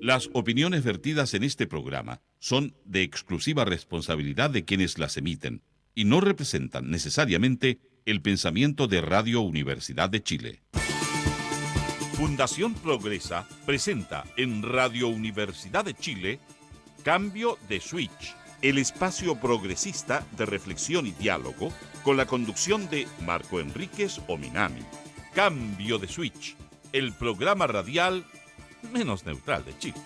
Las opiniones vertidas en este programa son de exclusiva responsabilidad de quienes las emiten y no representan necesariamente el pensamiento de Radio Universidad de Chile. Fundación Progresa presenta en Radio Universidad de Chile Cambio de Switch, el espacio progresista de reflexión y diálogo con la conducción de Marco Enríquez Ominami. Cambio de Switch, el programa radial menos neutral de Chile.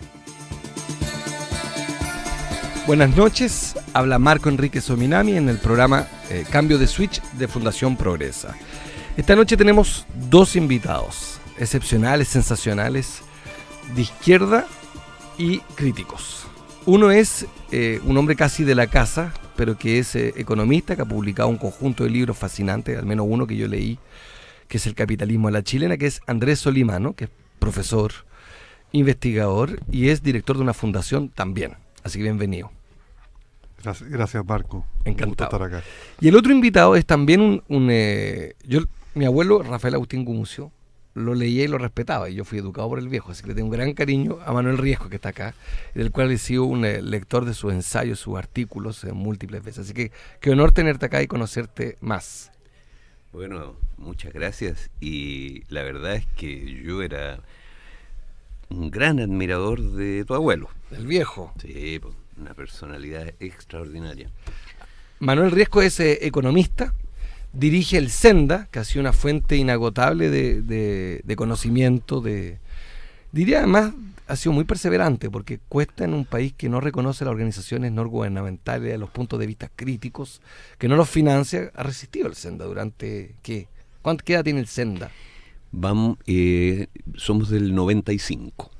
Buenas noches, habla Marco Enríquez Ominami en el programa Cambio de Switch de Fundación Progresa. Esta noche tenemos dos invitados excepcionales, sensacionales, de izquierda y críticos. Uno es un hombre casi de la casa, pero que es economista, que ha publicado un conjunto de libros fascinantes, al menos uno que yo leí, que es El capitalismo a la chilena, que es Andrés Solimano, que es profesor, investigador y es director de una fundación también. Así que bienvenido. Gracias Marco. Encantado. Un gusto estar acá. Y el otro invitado es también mi abuelo Rafael Agustín Gumucio, lo leía y lo respetaba, y yo fui educado por el viejo, así que le tengo un gran cariño a Manuel Riesco, que está acá, del cual he sido un lector de sus ensayos, sus artículos múltiples veces. Así que qué honor tenerte acá y conocerte más. Bueno, muchas gracias. Y la verdad es que yo era un gran admirador de tu abuelo. El viejo. Sí, pues, una personalidad extraordinaria. Manuel Riesco es economista, dirige el Senda, que ha sido una fuente inagotable de conocimiento, diría además, ha sido muy perseverante, porque cuesta en un país que no reconoce las organizaciones no gubernamentales, a los puntos de vista críticos, que no los financia, ha resistido el Senda durante, ¿qué edad tiene el Senda? Somos del 95,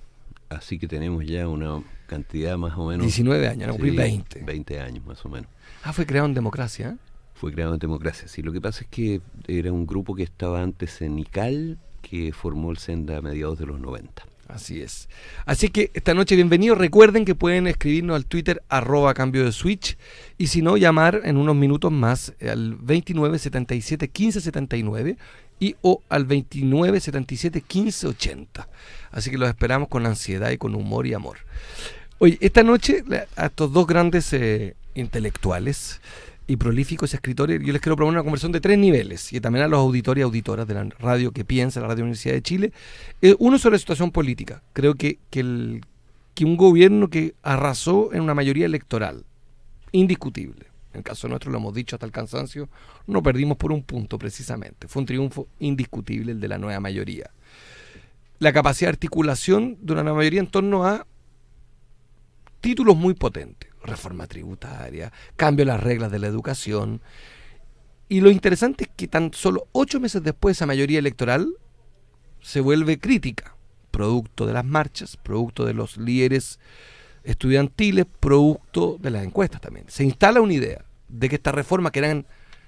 así que tenemos ya una cantidad más o menos... 19 años, no, sí, 20. 20 años más o menos. Fue creado en democracia, ¿eh? Fue creado en democracia, sí. Lo que pasa es que era un grupo que estaba antes en ICAL, que formó el Senda a mediados de los 90. Así es. Así que esta noche bienvenidos. Recuerden que pueden escribirnos al Twitter @cambio de switch, y si no, llamar en unos minutos más al 29 77 15 79 o al 29 77 15 80. Así que los esperamos con ansiedad y con humor y amor. Oye, esta noche a estos dos grandes intelectuales y prolíficos escritores, yo les quiero proponer una conversación de 3 niveles, y también a los auditores y auditoras de la radio que piensa, la Radio Universidad de Chile. Uno sobre la situación política. Creo que un gobierno que arrasó en una mayoría electoral, indiscutible, en el caso nuestro lo hemos dicho hasta el cansancio, no perdimos por un punto precisamente, fue un triunfo indiscutible el de la nueva mayoría. La capacidad de articulación de una nueva mayoría en torno a títulos muy potentes: reforma tributaria, cambio de las reglas de la educación. Y lo interesante es que tan solo 8 meses después esa mayoría electoral se vuelve crítica, producto de las marchas, producto de los líderes estudiantiles, producto de las encuestas también. Se instala una idea de que estas reformas que eran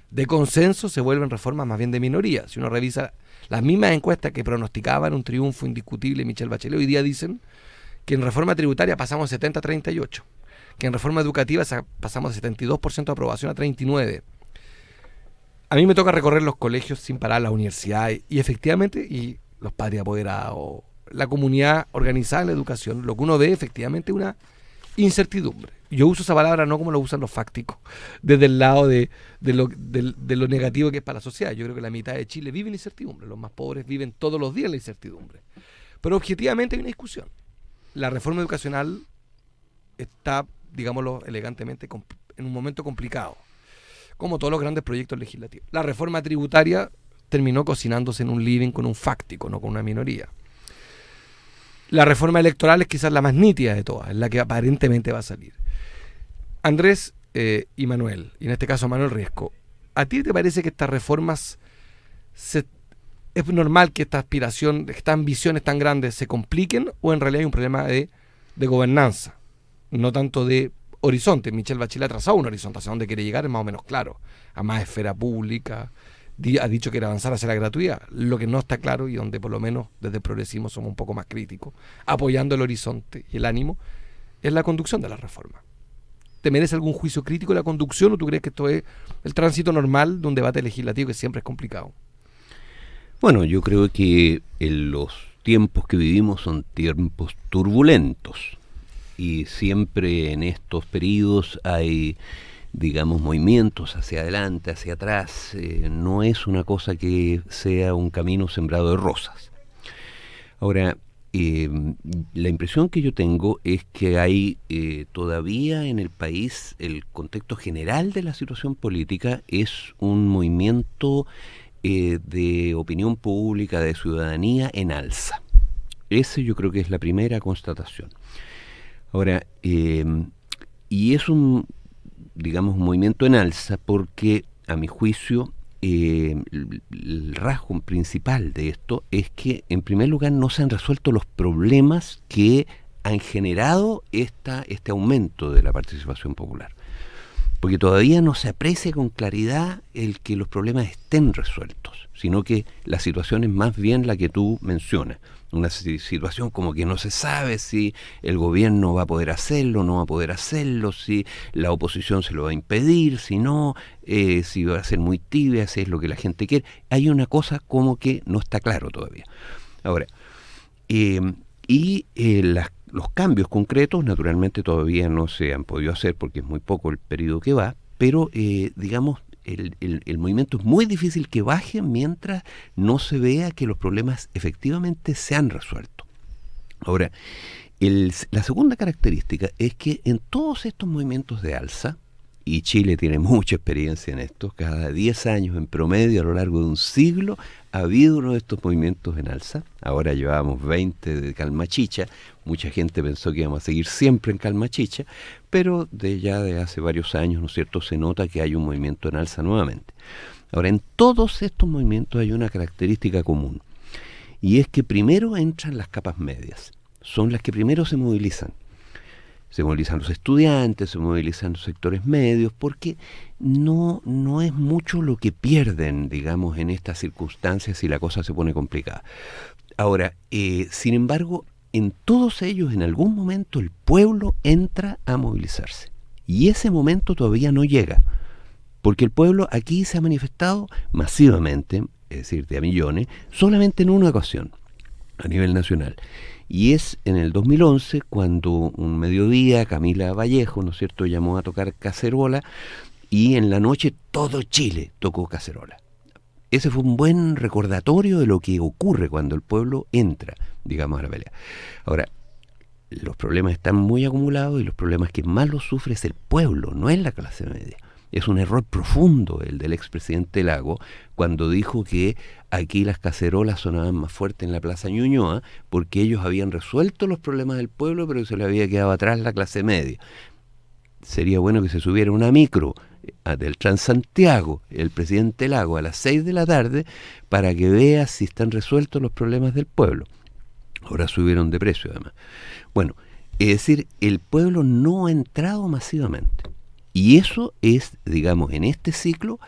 de consenso se vuelven reformas más bien de minoría. Si uno revisa las mismas encuestas que pronosticaban un triunfo indiscutible de Michelle Bachelet, hoy día dicen que en reforma tributaria pasamos de 70 a 38%. Que en reforma educativa pasamos de 72% de aprobación a 39%. A mí me toca recorrer los colegios sin parar, las universidades, y efectivamente, y los padres apoderados, la comunidad organizada en la educación, lo que uno ve efectivamente es una incertidumbre. Yo uso esa palabra no como lo usan los fácticos, desde el lado de lo negativo que es para la sociedad. Yo creo que la mitad de Chile vive en incertidumbre, los más pobres viven todos los días en la incertidumbre. Pero objetivamente hay una discusión. La reforma educacional está, digámoslo elegantemente, en un momento complicado, como todos los grandes proyectos legislativos. La reforma tributaria terminó cocinándose en un living con un fáctico, no con una minoría. La reforma electoral es quizás la más nítida de todas, es la que aparentemente va a salir. Andrés y Manuel, y en este caso Manuel Riesco, ¿a ti te parece que estas reformas, es normal que esta aspiración, estas ambiciones tan grandes se compliquen, o en realidad hay un problema de gobernanza, no tanto de horizonte? Michelle Bachelet ha trazado un horizonte hacia dónde quiere llegar, es más o menos claro, a más esfera pública, ha dicho que quiere avanzar hacia la gratuidad. Lo que no está claro, y donde por lo menos desde el progresismo somos un poco más críticos, apoyando el horizonte y el ánimo, es la conducción de la reforma. ¿te merece algún juicio crítico la conducción o tú crees que esto es el tránsito normal de un debate legislativo que siempre es complicado? Bueno, yo creo que los tiempos que vivimos son tiempos turbulentos y siempre en estos periodos hay, digamos, movimientos hacia adelante, hacia atrás. No es una cosa que sea un camino sembrado de rosas. Ahora, la impresión que yo tengo es que hay todavía en el país, el contexto general de la situación política es un movimiento de opinión pública, de ciudadanía en alza. Ese yo creo que es la primera constatación. Ahora, y es un, digamos, un movimiento en alza porque, a mi juicio, el rasgo principal de esto es que, en primer lugar, no se han resuelto los problemas que han generado este aumento de la participación popular. Porque todavía no se aprecia con claridad el que los problemas estén resueltos, sino que la situación es más bien la que tú mencionas. Una situación como que no se sabe si el gobierno va a poder hacerlo, no va a poder hacerlo, si la oposición se lo va a impedir, si no, si va a ser muy tibia, si es lo que la gente quiere. Hay una cosa como que no está claro todavía. Ahora, los cambios concretos naturalmente todavía no se han podido hacer porque es muy poco el periodo que va, pero digamos, el movimiento es muy difícil que baje mientras no se vea que los problemas efectivamente se han resuelto. Ahora, la segunda característica es que en todos estos movimientos de alza, y Chile tiene mucha experiencia en esto, cada 10 años en promedio a lo largo de un siglo ha habido uno de estos movimientos en alza. Ahora llevábamos 20 de Calmachicha, mucha gente pensó que íbamos a seguir siempre en Calmachicha, pero de hace varios años, ¿no es cierto?, se nota que hay un movimiento en alza nuevamente. Ahora, en todos estos movimientos hay una característica común, y es que primero entran las capas medias, son las que primero se movilizan. Se movilizan los estudiantes, se movilizan los sectores medios, porque no es mucho lo que pierden, digamos, en estas circunstancias si la cosa se pone complicada. Ahora, sin embargo, en todos ellos, en algún momento, el pueblo entra a movilizarse. Y ese momento todavía no llega, porque el pueblo aquí se ha manifestado masivamente, es decir, de a millones, solamente en una ocasión, a nivel nacional. Y es en el 2011 cuando un mediodía Camila Vallejo, ¿no es cierto?, llamó a tocar Cacerola y en la noche todo Chile tocó Cacerola. Ese fue un buen recordatorio de lo que ocurre cuando el pueblo entra, digamos, a la pelea. Ahora, los problemas están muy acumulados y los problemas que más los sufre es el pueblo, no es la clase media. Es un error profundo el del expresidente Lago cuando dijo que aquí las cacerolas sonaban más fuerte en la Plaza Ñuñoa porque ellos habían resuelto los problemas del pueblo pero se le había quedado atrás la clase media. Sería bueno que se subiera una micro del Transantiago, el presidente Lago, a las 6 de la tarde para que vea si están resueltos los problemas del pueblo. Ahora subieron de precio además. Bueno, es decir, el pueblo no ha entrado masivamente. Y eso es, digamos, en este ciclo,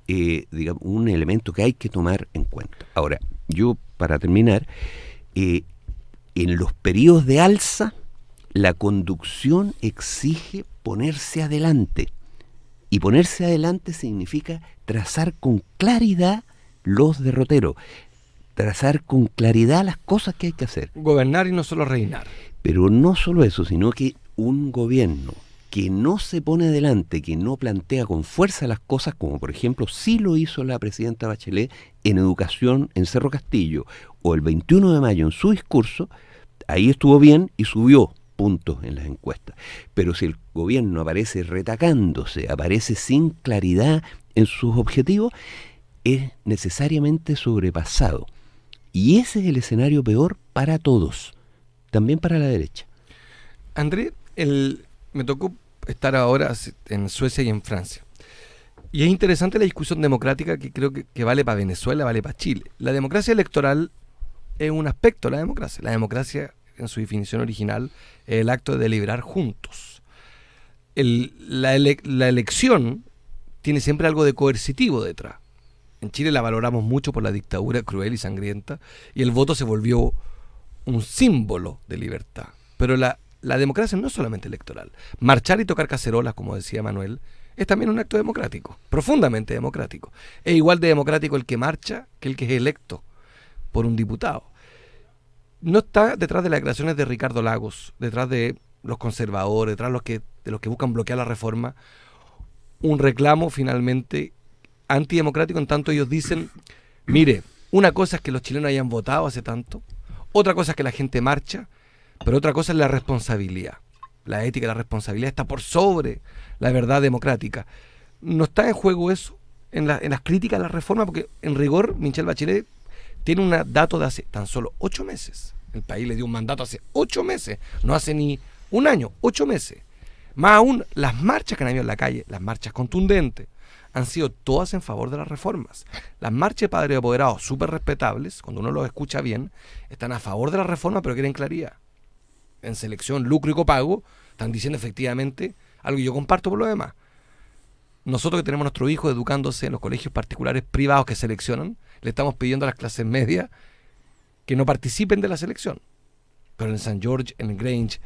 digamos, un elemento que hay que tomar en cuenta. Ahora, yo, para terminar, en los periodos de alza, la conducción exige ponerse adelante. Y ponerse adelante significa trazar con claridad los derroteros, trazar con claridad las cosas que hay que hacer. Gobernar y no solo reinar. Pero no solo eso, sino que un gobierno que no se pone adelante, que no plantea con fuerza las cosas, como por ejemplo sí lo hizo la presidenta Bachelet en educación en Cerro Castillo, o el 21 de mayo en su discurso, ahí estuvo bien y subió puntos en las encuestas. Pero si el gobierno aparece retacándose, aparece sin claridad en sus objetivos, es necesariamente sobrepasado. Y ese es el escenario peor para todos, también para la derecha. André, me tocó estar ahora en Suecia y en Francia. Y es interesante la discusión democrática que creo que vale para Venezuela, vale para Chile. La democracia electoral es un aspecto de la democracia. La democracia, en su definición original, es el acto de deliberar juntos. La elección tiene siempre algo de coercitivo detrás. En Chile la valoramos mucho por la dictadura cruel y sangrienta, y el voto se volvió un símbolo de libertad. Pero la la democracia no es solamente electoral. Marchar y tocar cacerolas, como decía Manuel, es también un acto democrático, profundamente democrático. Es igual de democrático el que marcha que el que es electo por un diputado. No está detrás de las declaraciones de Ricardo Lagos, detrás de los conservadores, detrás de los que buscan bloquear la reforma, un reclamo finalmente antidemocrático, en tanto ellos dicen, mire, una cosa es que los chilenos hayan votado hace tanto, otra cosa es que la gente marcha, pero otra cosa es la responsabilidad. La ética y la responsabilidad está por sobre la verdad democrática. No está en juego eso en las críticas a la reforma, porque en rigor Michelle Bachelet tiene un dato de hace tan solo 8 meses. El país le dio un mandato hace 8 meses, no hace ni un año, 8 meses. Más aún, las marchas que han habido en la calle, las marchas contundentes, han sido todas en favor de las reformas. Las marchas de padres apoderados, súper respetables, cuando uno los escucha bien, están a favor de la reforma, pero quieren claridad. En selección, lucro y copago, están diciendo efectivamente algo que yo comparto por lo demás. Nosotros que tenemos a nuestros hijos educándose en los colegios particulares privados que seleccionan, le estamos pidiendo a las clases medias que no participen de la selección. Pero en San George, en Grange,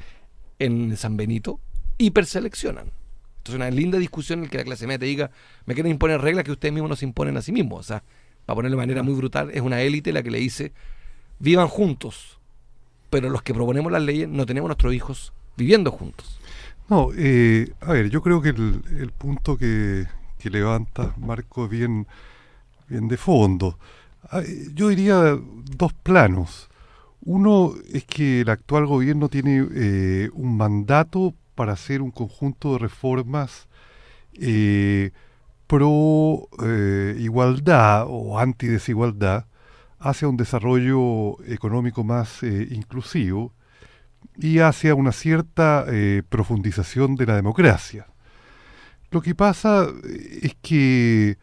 en San Benito, hiperseleccionan. Entonces una linda discusión en la que la clase media te diga, me quieren imponer reglas que ustedes mismos nos imponen a sí mismos. O sea, para ponerlo de manera muy brutal, es una élite la que le dice, vivan juntos, pero los que proponemos las leyes no tenemos a nuestros hijos viviendo juntos. No, a ver, yo creo que el punto que levanta Marco es bien de fondo. Yo diría 2 planos. Uno es que el actual gobierno tiene un mandato para hacer un conjunto de reformas pro igualdad o antidesigualdad hacia un desarrollo económico más inclusivo y hacia una cierta profundización de la democracia. Lo que pasa es que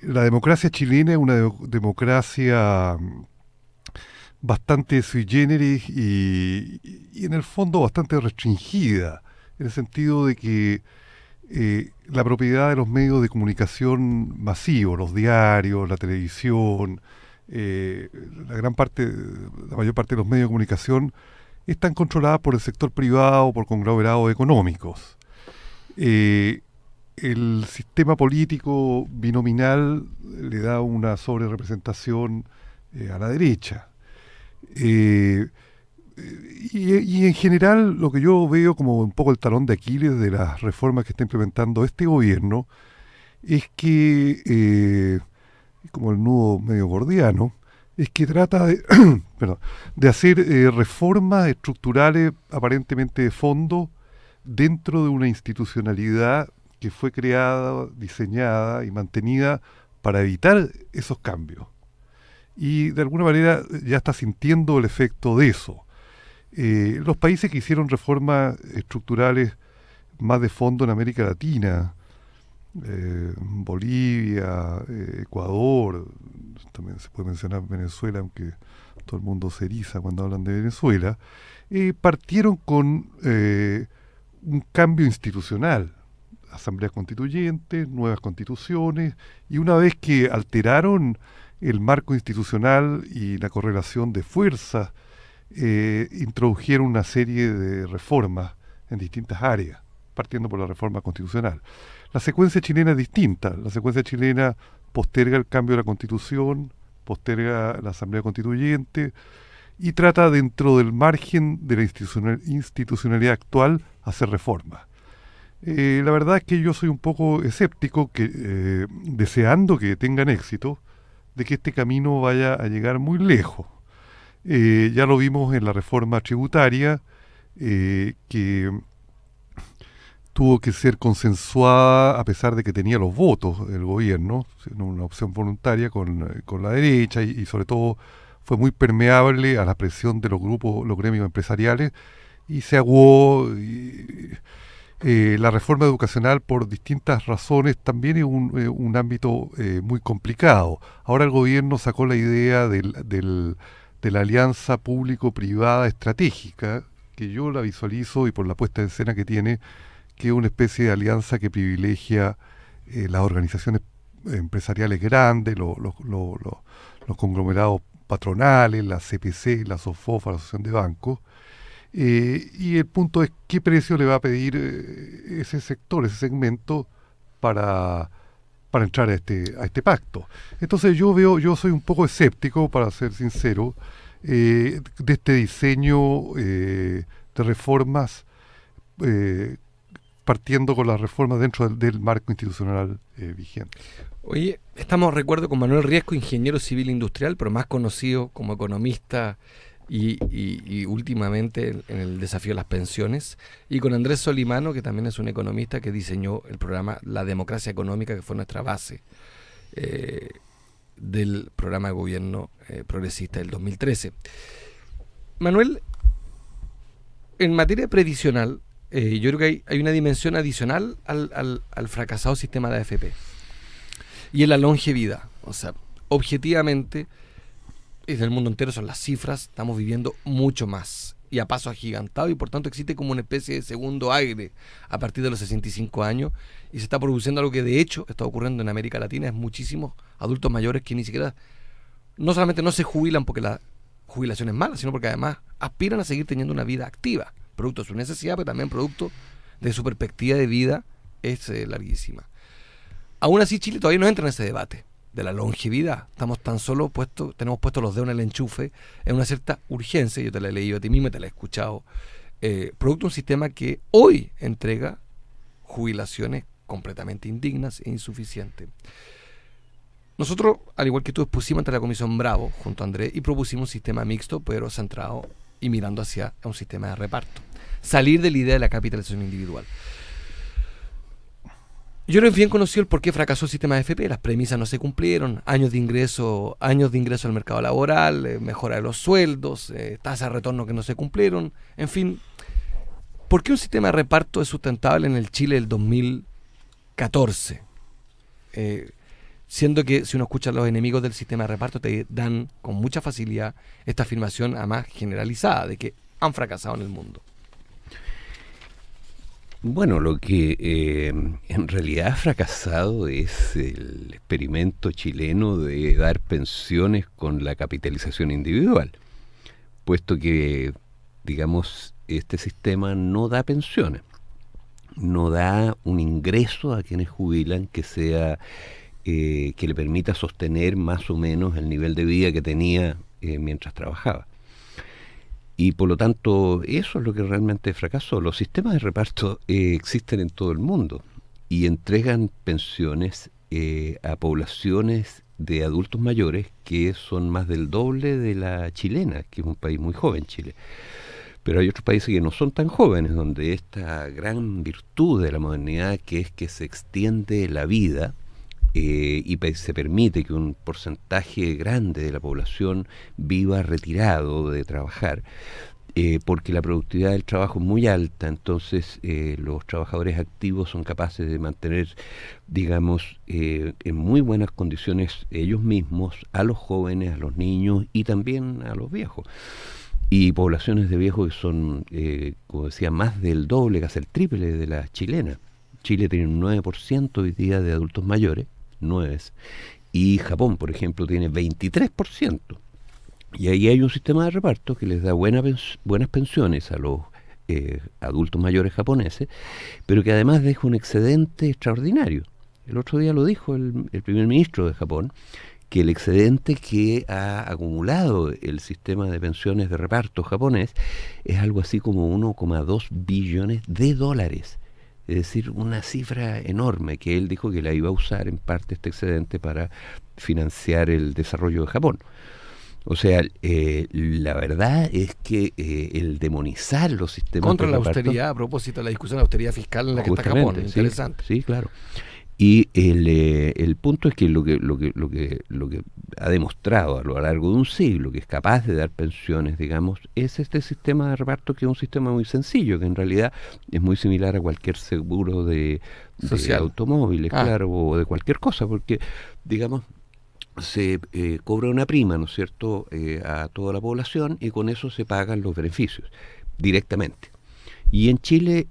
la democracia chilena es una democracia bastante sui generis y en el fondo bastante restringida, en el sentido de que la propiedad de los medios de comunicación masivos, los diarios, la televisión, la mayor parte de los medios de comunicación están controladas por el sector privado, por conglomerados económicos. El sistema político binominal le da una sobrerepresentación a la derecha. Y en general lo que yo veo como un poco el talón de Aquiles de las reformas que está implementando este gobierno es que, como el nudo medio gordiano, es que trata de, de hacer reformas estructurales aparentemente de fondo dentro de una institucionalidad que fue creada, diseñada y mantenida para evitar esos cambios. Y de alguna manera ya está sintiendo el efecto de eso. Los países que hicieron reformas estructurales más de fondo en América Latina, Bolivia, Ecuador, también se puede mencionar Venezuela, aunque todo el mundo se eriza cuando hablan de Venezuela, partieron con un cambio institucional, asambleas constituyentes, nuevas constituciones, y una vez que alteraron el marco institucional y la correlación de fuerzas, introdujeron una serie de reformas en distintas áreas, partiendo por la reforma constitucional. La secuencia chilena es distinta. La secuencia chilena posterga el cambio de la Constitución, posterga la Asamblea Constituyente y trata dentro del margen de la institucionalidad actual hacer reformas. La verdad es que yo soy un poco escéptico, deseando que tengan éxito, de que este camino vaya a llegar muy lejos. Ya lo vimos en la reforma tributaria, que tuvo que ser consensuada a pesar de que tenía los votos del gobierno, una opción voluntaria con la derecha y sobre todo fue muy permeable a la presión de los gremios empresariales y se aguó. La reforma educacional, por distintas razones, también es un ámbito muy complicado. Ahora el gobierno sacó la idea de la alianza público-privada estratégica, que yo la visualizo y por la puesta en escena que tiene, que es una especie de alianza que privilegia las organizaciones empresariales grandes, los conglomerados patronales, la CPC, la SOFOF, la Asociación de Bancos, Y el punto es qué precio le va a pedir ese sector, ese segmento, para entrar a este pacto. Entonces yo soy un poco escéptico, para ser sincero, de este diseño de reformas, partiendo con las reformas dentro del marco institucional vigente. Oye, recuerdo, con Manuel Riesco, ingeniero civil industrial, pero más conocido como economista y últimamente en el desafío de las pensiones, y con Andrés Solimano, que también es un economista que diseñó el programa La Democracia Económica, que fue nuestra base del programa de gobierno progresista del 2013. Manuel, en materia previsional, yo creo que hay una dimensión adicional al fracasado sistema de AFP, y es la longevidad. O sea, objetivamente, en el mundo entero son las cifras, estamos viviendo mucho más y a paso agigantado, y por tanto existe como una especie de segundo aire a partir de los 65 años, y se está produciendo algo que de hecho está ocurriendo en América Latina. Es muchísimos adultos mayores que ni siquiera, no solamente no se jubilan porque la jubilación es mala, sino porque además aspiran a seguir teniendo una vida activa, producto de su necesidad, pero también producto de su perspectiva de vida es larguísima. Aún así, Chile todavía no entra en ese debate de la longevidad. Estamos tan solo tenemos puestos los dedos en el enchufe, en una cierta urgencia. Yo te la he leído a ti mismo, te la he escuchado, producto de un sistema que hoy entrega jubilaciones completamente indignas e insuficientes. Nosotros, al igual que tú, expusimos ante la Comisión Bravo, junto a Andrés, y propusimos un sistema mixto, pero centrado y mirando hacia un sistema de reparto. Salir de la idea de la capitalización individual. Yo no he bien conocido el por qué fracasó el sistema de AFP. Las premisas no se cumplieron, años de ingreso al mercado laboral, mejora de los sueldos, tasas de retorno que no se cumplieron, en fin. ¿Por qué un sistema de reparto es sustentable en el Chile del 2014? Siendo que si uno escucha a los enemigos del sistema de reparto, te dan con mucha facilidad esta afirmación, además generalizada, de que han fracasado en el mundo. Bueno, lo que en realidad ha fracasado es el experimento chileno de dar pensiones con la capitalización individual, puesto que, digamos, este sistema no da pensiones, no da un ingreso a quienes jubilan que sea que le permita sostener más o menos el nivel de vida que tenía mientras trabajaba. Y por lo tanto, eso es lo que realmente fracasó. Los sistemas de reparto existen en todo el mundo y entregan pensiones a poblaciones de adultos mayores que son más del doble de la chilena, que es un país muy joven, Chile. Pero hay otros países que no son tan jóvenes, donde esta gran virtud de la modernidad, que es que se extiende la vida, y se permite que un porcentaje grande de la población viva retirado de trabajar, porque la productividad del trabajo es muy alta. Entonces los trabajadores activos son capaces de mantener, digamos, en muy buenas condiciones ellos mismos, a los jóvenes, a los niños y también a los viejos. Y poblaciones de viejos que son, como decía, más del doble, casi el triple de la chilena. Chile tiene un 9% hoy día de adultos mayores, 9, y Japón, por ejemplo, tiene 23%. Y ahí hay un sistema de reparto que les da buenas pensiones a los adultos mayores japoneses, pero que además deja un excedente extraordinario. El otro día lo dijo el primer ministro de Japón, que el excedente que ha acumulado el sistema de pensiones de reparto japonés es algo así como 1,2 billones de dólares. Es decir, una cifra enorme que él dijo que la iba a usar en parte este excedente para financiar el desarrollo de Japón. O sea, la verdad es que el demonizar los sistemas contra de la reparto, austeridad, a propósito de la discusión de austeridad fiscal en la que está Japón, interesante. Sí, claro. Y el punto es que lo que ha demostrado a lo largo de un siglo que es capaz de dar pensiones, digamos, es este sistema de reparto, que es un sistema muy sencillo, que en realidad es muy similar a cualquier seguro de automóviles, claro, o de cualquier cosa, porque, digamos, se cobra una prima, ¿no es cierto?, a toda la población, y con eso se pagan los beneficios directamente. Y en Chile,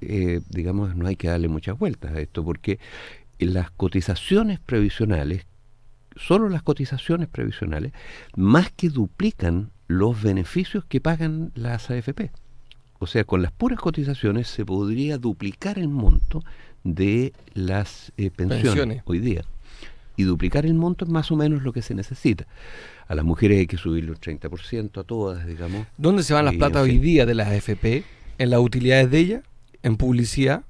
digamos, no hay que darle muchas vueltas a esto, porque las cotizaciones previsionales, solo las cotizaciones previsionales, más que duplican los beneficios que pagan las AFP. O sea, con las puras cotizaciones se podría duplicar el monto de las pensiones hoy día. Y duplicar el monto es más o menos lo que se necesita. A las mujeres hay que subirle un 30%, a todas, digamos. ¿Dónde se van las plata hoy día de las AFP? ¿En las utilidades de ellas? ¿En publicidad?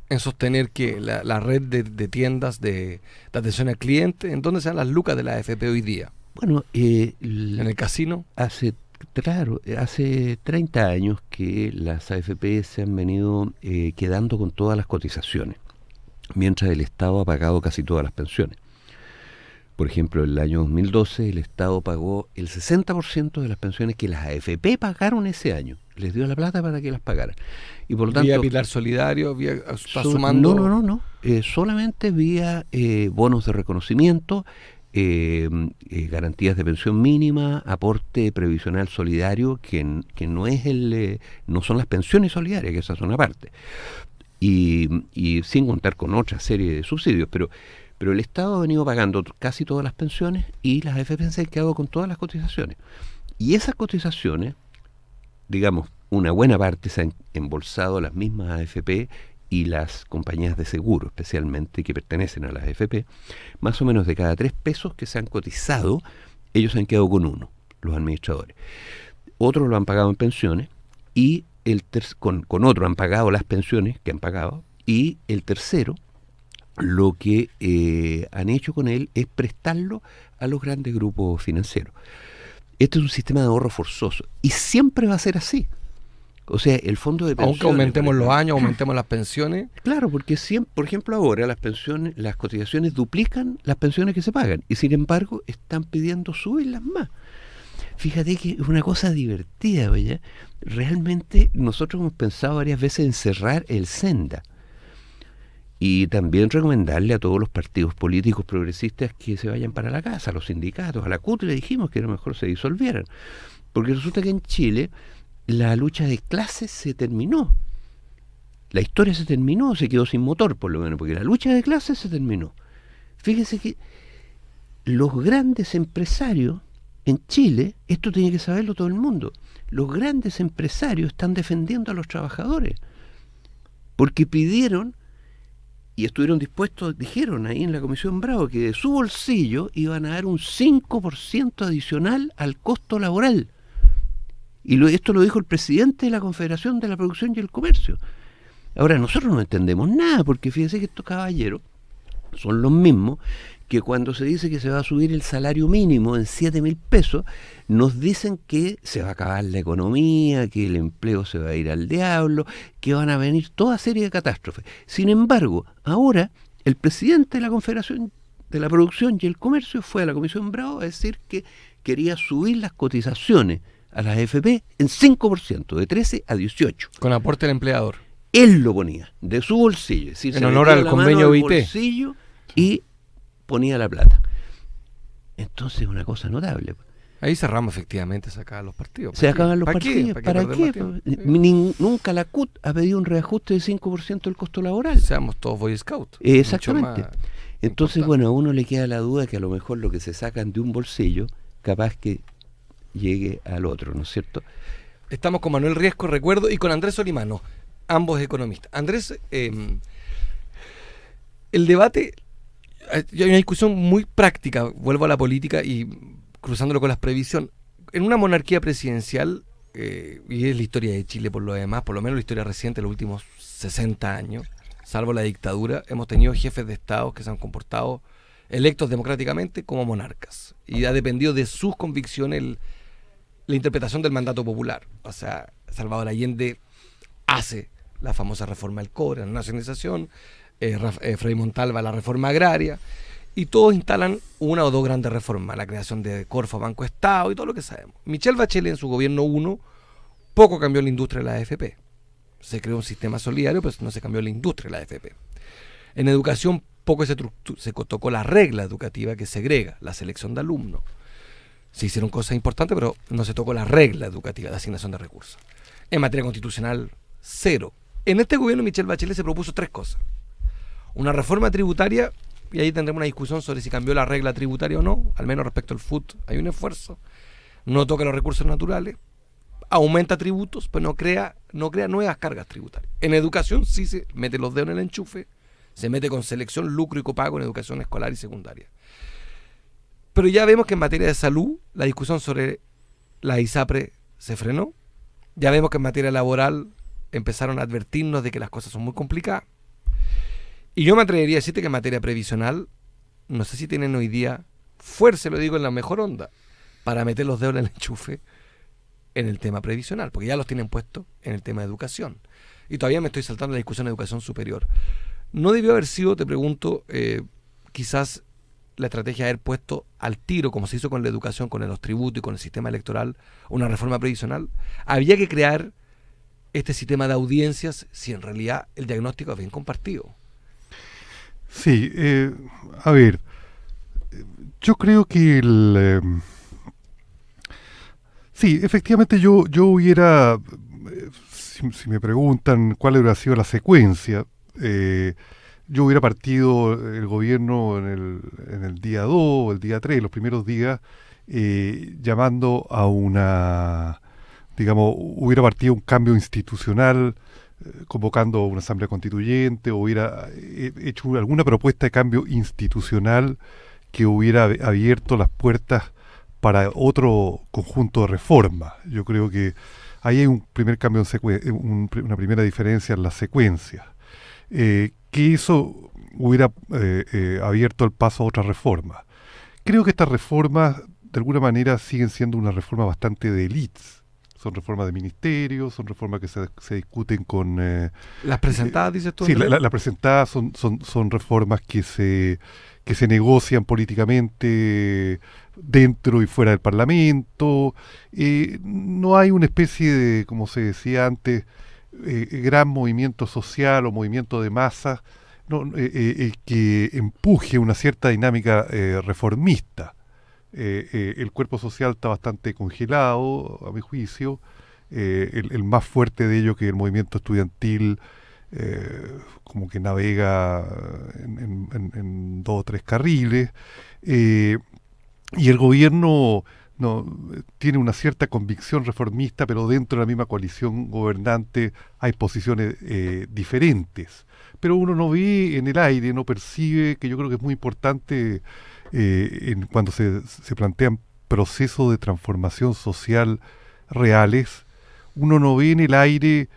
¿En sostener que la red de tiendas de atención al cliente? ¿En dónde se van las lucas de las AFP hoy día? Bueno, ¿en el casino? Hace 30 años que las AFP se han venido quedando con todas las cotizaciones, mientras el Estado ha pagado casi todas las pensiones. Por ejemplo, en el año 2012 el Estado pagó el 60% de las pensiones que las AFP pagaron ese año. Les dio la plata para que las pagaran. Y por lo tanto, ¿vía Pilar Solidario? ¿Está sumando? No. Solamente vía bonos de reconocimiento, garantías de pensión mínima, aporte previsional solidario, que no es no son las pensiones solidarias, que esas son aparte. Y sin contar con otra serie de subsidios, pero el Estado ha venido pagando casi todas las pensiones y las AFP se han quedado con todas las cotizaciones. Y esas cotizaciones, digamos, una buena parte se han embolsado las mismas AFP y las compañías de seguro, especialmente, que pertenecen a las AFP. Más o menos de cada 3 pesos que se han cotizado, ellos se han quedado con 1, los administradores. Otros lo han pagado en pensiones y con otro han pagado las pensiones que han pagado, y el tercero, lo que han hecho con él es prestarlo a los grandes grupos financieros. Este es un sistema de ahorro forzoso y siempre va a ser así. O sea, el fondo de pensiones, aunque aumentemos los años, aumentemos las pensiones. Claro, porque siempre, por ejemplo, ahora las cotizaciones duplican las pensiones que se pagan y sin embargo están pidiendo subirlas más. Fíjate que es una cosa divertida, ¿verdad? Realmente nosotros hemos pensado varias veces en cerrar el Senda. Y también recomendarle a todos los partidos políticos progresistas que se vayan para la casa, a los sindicatos, a la CUT, le dijimos que era mejor se disolvieran. Porque resulta que en Chile la lucha de clases se terminó. La historia se terminó, se quedó sin motor por lo menos, porque la lucha de clases se terminó. Fíjese que los grandes empresarios en Chile, esto tiene que saberlo todo el mundo, los grandes empresarios están defendiendo a los trabajadores. Porque pidieron y estuvieron dispuestos, dijeron ahí en la Comisión Bravo, que de su bolsillo iban a dar un 5% adicional al costo laboral. Y esto lo dijo el presidente de la Confederación de la Producción y el Comercio. Ahora, nosotros no entendemos nada, porque fíjense que estos caballeros son los mismos que cuando se dice que se va a subir el salario mínimo en 7.000 pesos, nos dicen que se va a acabar la economía, que el empleo se va a ir al diablo, que van a venir toda serie de catástrofes. Sin embargo, ahora el presidente de la Confederación de la Producción y el Comercio fue a la Comisión Bravo a decir que quería subir las cotizaciones a las AFP en 5%, de 13 a 18. Con aporte del empleador. Él lo ponía de su bolsillo, es decir, en honor al convenio OIT. Bolsillo y ponía la plata. Entonces, una cosa notable. Ahí cerramos efectivamente, se acaban los partidos. Se acaban los partidos. ¿Para qué? Nunca la CUT ha pedido un reajuste de 5% del costo laboral. Seamos todos Boy Scouts. Exactamente. Entonces, bueno, a uno le queda la duda que a lo mejor lo que se sacan de un bolsillo, capaz que llegue al otro, ¿no es cierto? Estamos con Manuel Riesco, recuerdo, y con Andrés Solimano, ambos economistas. Andrés, el debate, hay una discusión muy práctica, vuelvo a la política y cruzándolo con las previsiones. En una monarquía presidencial, y es la historia de Chile por lo demás, por lo menos la historia reciente de los últimos 60 años, salvo la dictadura, hemos tenido jefes de Estado que se han comportado electos democráticamente como monarcas. Y ha dependido de sus convicciones la interpretación del mandato popular. O sea, Salvador Allende hace la famosa reforma del cobre, la nacionalización, Frei Montalva la reforma agraria, y todos instalan una o dos grandes reformas, la creación de Corfo, Banco Estado y todo lo que sabemos. Michelle Bachelet en su gobierno 1 poco cambió la industria de la AFP. Se creó un sistema solidario, pero no se cambió la industria de la AFP. En educación poco se tocó la regla educativa que segrega la selección de alumnos. Se hicieron cosas importantes, pero no se tocó la regla educativa de asignación de recursos. En materia constitucional, 0. En este gobierno Michelle Bachelet se propuso 3 cosas. Una reforma tributaria, y ahí tendremos una discusión sobre si cambió la regla tributaria o no, al menos respecto al FUT hay un esfuerzo. No toca los recursos naturales, aumenta tributos, pero no crea nuevas cargas tributarias. En educación sí se mete los dedos en el enchufe, se mete con selección, lucro y copago en educación escolar y secundaria. Pero ya vemos que en materia de salud, la discusión sobre la ISAPRE se frenó. Ya vemos que en materia laboral empezaron a advertirnos de que las cosas son muy complicadas. Y yo me atrevería a decirte que en materia previsional, no sé si tienen hoy día fuerza, lo digo en la mejor onda, para meter los dedos en el enchufe en el tema previsional, porque ya los tienen puestos en el tema de educación. Y todavía me estoy saltando la discusión de educación superior. ¿No debió haber sido, te pregunto, quizás la estrategia de haber puesto al tiro, como se hizo con la educación, con los tributos y con el sistema electoral, una reforma previsional? Había que crear este sistema de audiencias si en realidad el diagnóstico es bien compartido. Sí, a ver, yo creo que sí, efectivamente yo hubiera, si me preguntan cuál hubiera sido la secuencia, yo hubiera partido el gobierno en el día 2, el día 3, los primeros días, llamando a hubiera partido un cambio institucional, convocando una asamblea constituyente, o hubiera hecho alguna propuesta de cambio institucional que hubiera abierto las puertas para otro conjunto de reformas. Yo creo que ahí hay un primer cambio, una primera diferencia en la secuencia. Que eso hubiera abierto el paso a otras reformas. Creo que estas reformas, de alguna manera, siguen siendo una reforma bastante de élites. Son reformas de ministerios, son reformas que se discuten con... ¿Las presentadas, dices tú? Sí, las presentadas son reformas que se negocian políticamente dentro y fuera del Parlamento. No hay una especie de, como se decía antes, gran movimiento social o movimiento de masas que empuje una cierta dinámica reformista. El cuerpo social está bastante congelado, a mi juicio. El más fuerte de ello, que el movimiento estudiantil, como que navega en 2 o 3 carriles, y el gobierno tiene una cierta convicción reformista, pero dentro de la misma coalición gobernante hay posiciones diferentes. Pero uno no ve en el aire, no percibe, que yo creo que es muy importante cuando se plantean procesos de transformación social reales, uno no ve en el aire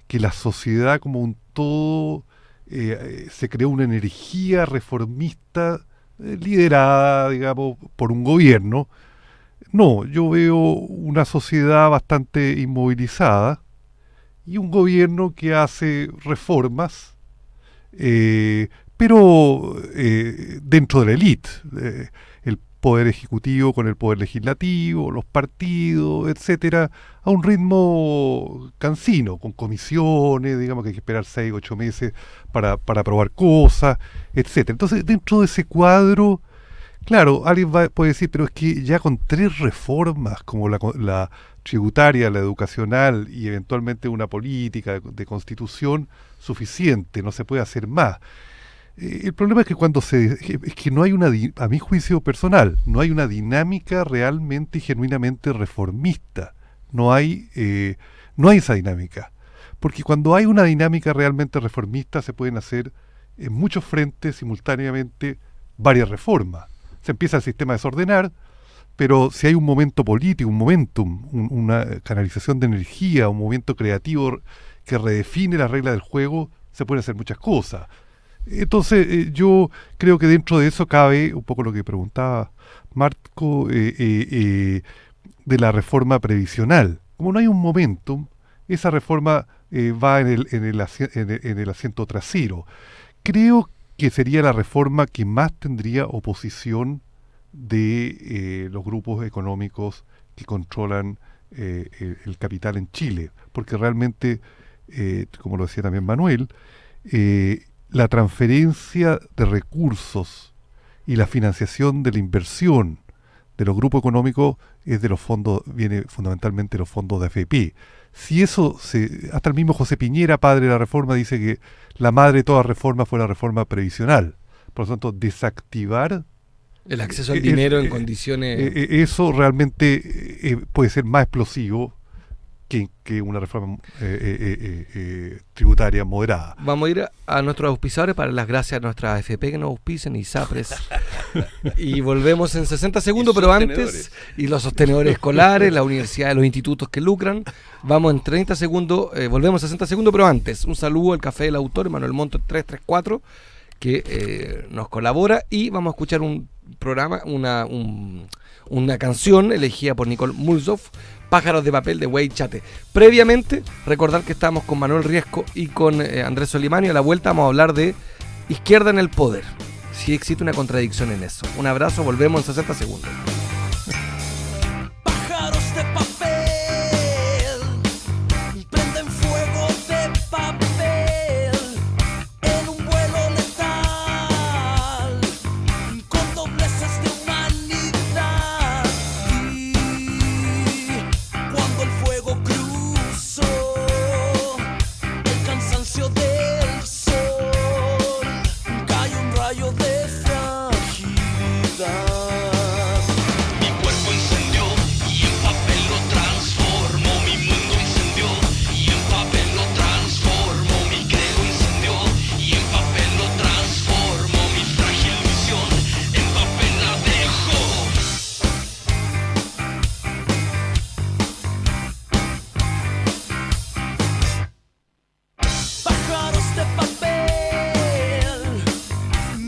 que la sociedad como un todo se creó una energía reformista liderada, digamos, por un gobierno. No, yo veo una sociedad bastante inmovilizada y un gobierno que hace reformas, pero dentro de la élite, el poder ejecutivo con el poder legislativo, los partidos, etcétera, a un ritmo cansino, con comisiones, digamos que hay que esperar 6, 8 meses para aprobar cosas, etcétera. Entonces, dentro de ese cuadro, claro, alguien puede decir, pero es que ya con 3 reformas, como la tributaria, la educacional y eventualmente una política de constitución, suficiente, no se puede hacer más. El problema es que es que no hay a mi juicio personal, no hay una dinámica realmente y genuinamente reformista. No hay esa dinámica. Porque cuando hay una dinámica realmente reformista, se pueden hacer en muchos frentes simultáneamente varias reformas. Se empieza el sistema a desordenar, pero si hay un momento político, un momentum, una canalización de energía, un movimiento creativo que redefine las reglas del juego, se pueden hacer muchas cosas. Entonces, yo creo que dentro de eso cabe un poco lo que preguntaba Marco, de la reforma previsional. Como no hay un momentum, esa reforma va en el asiento trasero. Creo que sería la reforma que más tendría oposición de los grupos económicos que controlan el capital en Chile, porque realmente, como lo decía también Manuel, la transferencia de recursos y la financiación de la inversión de los grupos económicos viene fundamentalmente de los fondos de AFP. Si eso hasta el mismo José Piñera, padre de la reforma, dice que la madre de toda reforma fue la reforma previsional. Por lo tanto, desactivar el acceso al dinero en condiciones... eso realmente puede ser más explosivo que una reforma tributaria moderada. Vamos a ir a nuestros auspiciadores para las gracias a nuestras AFP que nos auspician y SAPRES. Y volvemos en 60 segundos, pero antes, y los sostenedores escolares, la universidad, los institutos que lucran. Vamos en 30 segundos, volvemos en 60 segundos, pero antes, un saludo al Café del Autor, Manuel Montt 334, que nos colabora, y vamos a escuchar un programa, una canción elegida por Nicole Mulzoff, Pájaros de Papel de Wade Chate. Previamente, recordar que estamos con Manuel Riesco y con Andrés Solimán, y a la vuelta vamos a hablar de izquierda en el poder. Si existe una contradicción en eso. Un abrazo, volvemos en 60 segundos. Pájaros de papel, prenden fuego de papel, en un vuelo letal, con dobleces de humanidad. Y cuando el fuego cruzó el cansancio del sol, cae un rayo de fragilidad. Pájaros de papel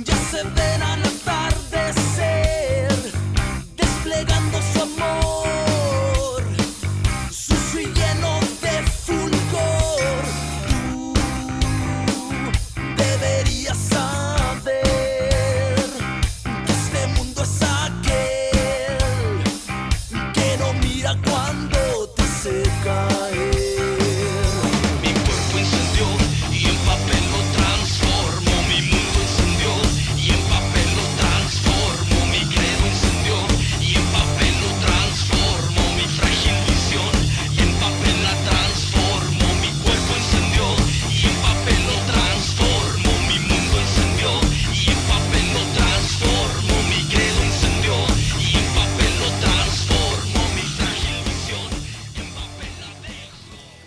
ya se ven al atardecer, desplegando su amor, sucio y lleno de fulgor. Tú deberías saber que este mundo es aquel que no mira cuando te hace caer.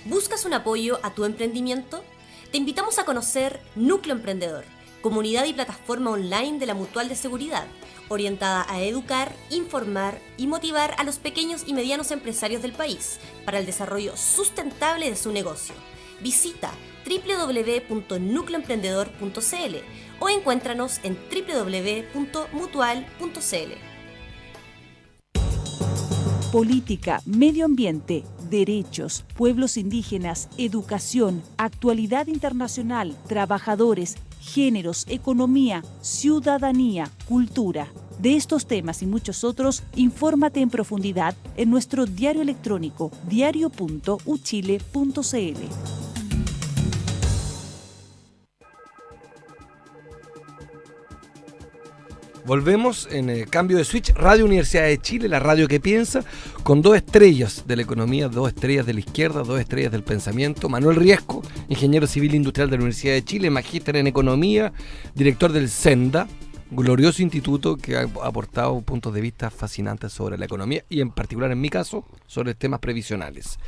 ¿Buscas un apoyo a tu emprendimiento? Te invitamos a conocer Núcleo Emprendedor, comunidad y plataforma online de la Mutual de Seguridad, orientada a educar, informar y motivar a los pequeños y medianos empresarios del país para el desarrollo sustentable de su negocio. Visita www.nucleoemprendedor.cl o encuéntranos en www.mutual.cl. Política, medio ambiente, derechos, pueblos indígenas, educación, actualidad internacional, trabajadores, géneros, economía, ciudadanía, cultura. De estos temas y muchos otros, infórmate en profundidad en nuestro diario electrónico diario.uchile.cl. Volvemos en Cambio de Switch, Radio Universidad de Chile, la radio que piensa, con dos estrellas de la economía, dos estrellas de la izquierda, dos estrellas del pensamiento. Manuel Riesco, ingeniero civil industrial de la Universidad de Chile, magíster en economía, director del SENDA, glorioso instituto que ha aportado puntos de vista fascinantes sobre la economía y en particular en mi caso sobre temas previsionales,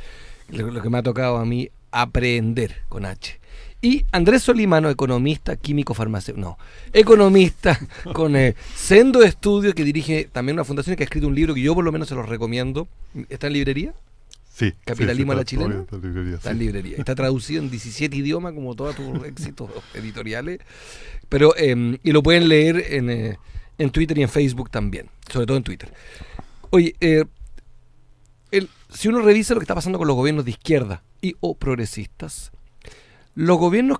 lo que me ha tocado a mí aprender con H. Y Andrés Solimano, economista, químico, farmacéutico, economista con sendo estudio, que dirige también una fundación que ha escrito un libro que yo por lo menos se los recomiendo. ¿Está en librería? Sí. Capitalismo a la está, chilena. Está en librería. Está traducido en 17 idiomas como todos tus éxitos editoriales. Pero y lo pueden leer en Twitter y en Facebook también, sobre todo en Twitter. Oye, si uno revisa lo que está pasando con los gobiernos de izquierda y o progresistas, los gobiernos